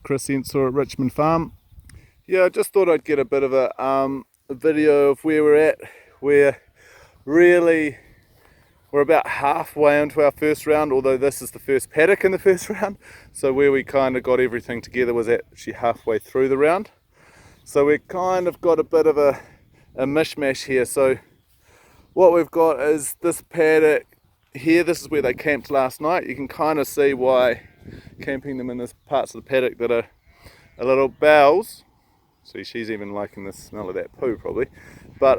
Chris Ensor at Richmond Farm. Yeah, I just thought I'd get a bit of a video of where we're at. We're about halfway into our first round, although this is the first paddock in the first round. So where we kind of got everything together was actually halfway through the round. So we kind of got a bit of a mishmash here. So what we've got is this paddock here. This is where they camped last night. You can kind of see why camping them in this parts of the paddock that are a little bowels. See, she's even liking the smell of that poo probably. But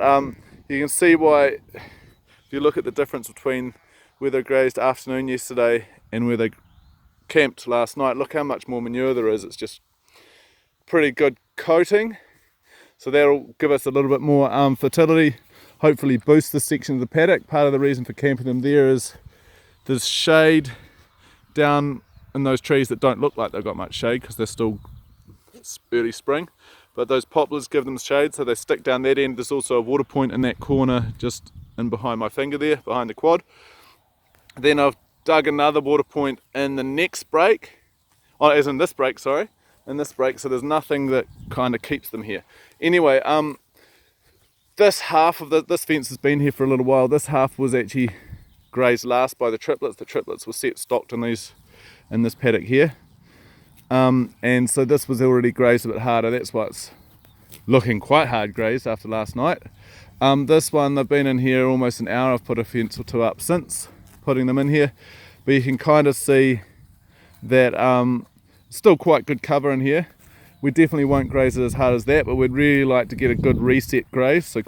you can see why, if you look at the difference between where they grazed afternoon yesterday and where they camped last night, look how much more manure there is. It's just pretty good coating. So that'll give us a little bit more fertility, hopefully boost this section of the paddock. Part of the reason for camping them there is there's shade down in those trees that don't look like they've got much shade because they're still early spring. But those poplars give them shade, so they stick down that end. There's also a water point in that corner just in behind my finger there, behind the quad. Then I've dug another water point in the next break, as in this break, sorry, in this break, so there's nothing that kind of keeps them here. Anyway, this half of this fence has been here for a little while. This half was actually grazed last by the triplets. The triplets were set stocked in this paddock here. And so this was already grazed a bit harder. That's why it's looking quite hard grazed after last night. This one, they've been in here almost an hour. I've put a fence or two up since putting them in here, but you can kind of see that still quite good cover in here. We definitely won't graze it as hard as that, but we'd really like to get a good reset graze, so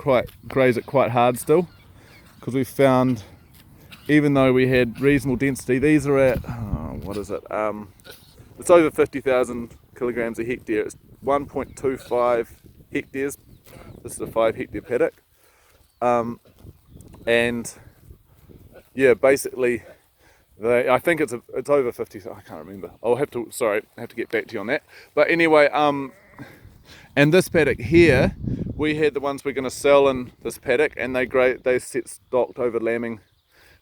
graze it quite hard still, because we found, even though we had reasonable density, these are at what is it? It's over 50,000 kilograms a hectare. It's 1.25 hectares. This is a 5 hectare paddock. And yeah, basically, I think it's over 50. I can't remember. I have to get back to you on that. But anyway, and this paddock here, we had the ones we're going to sell in this paddock, and they set stocked over lambing.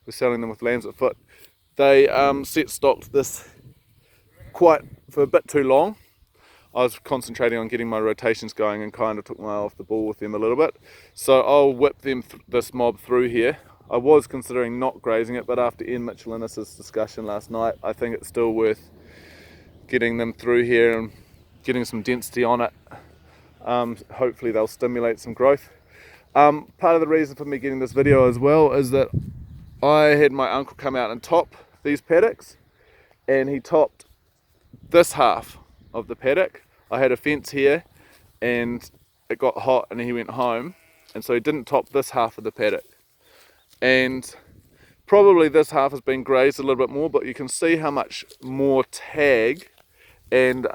We're selling them with lambs at foot. They set stocked this for a bit too long. I was concentrating on getting my rotations going and kind of took my eye off the ball with them a little bit. So I'll whip them this mob through here. I was considering not grazing it, but after Ian Michelinus's discussion last night, I think it's still worth getting them through here and getting some density on it. Hopefully they'll stimulate some growth. Part of the reason for me getting this video as well is that I had my uncle come out and top these paddocks, and he topped this half of the paddock. I had a fence here and it got hot and he went home, and so he didn't top this half of the paddock. And probably this half has been grazed a little bit more, but you can see how much more tag and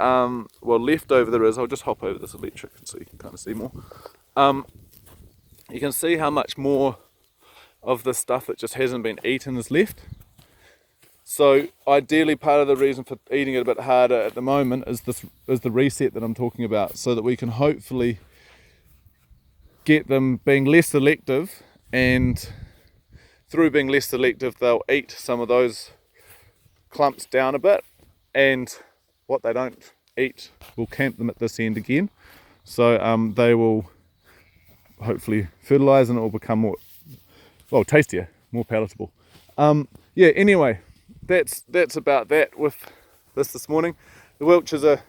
leftover there is. I'll just hop over this electric so you can kind of see more. You can see how much more of the stuff that just hasn't been eaten is left. So ideally, part of the reason for eating it a bit harder at the moment is the reset that I'm talking about, so that we can hopefully get them being less selective, and through being less selective they'll eat some of those clumps down a bit, and what they don't eat will camp them at this end again. So they will hopefully fertilise and it will become more, tastier, more palatable. Yeah, anyway, that's about that with this morning. The Wiltshires are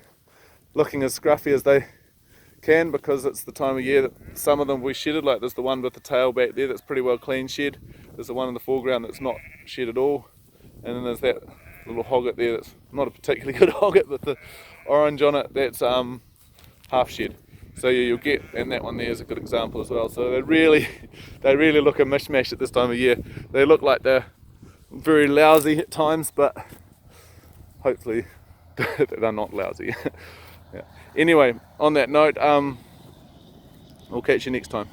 looking as scruffy as they can because it's the time of year that some of them we shedded. Like there's the one with the tail back there that's pretty well clean shed. There's the one in the foreground that's not shed at all, and then there's that little hogget there that's not a particularly good hogget, but the orange on it, that's half shed. So yeah, you'll get, and that one there is a good example as well. So they really look a mishmash at this time of year. They look like they're very lousy at times, but hopefully they're not lousy. Yeah. Anyway, on that note, we'll catch you next time.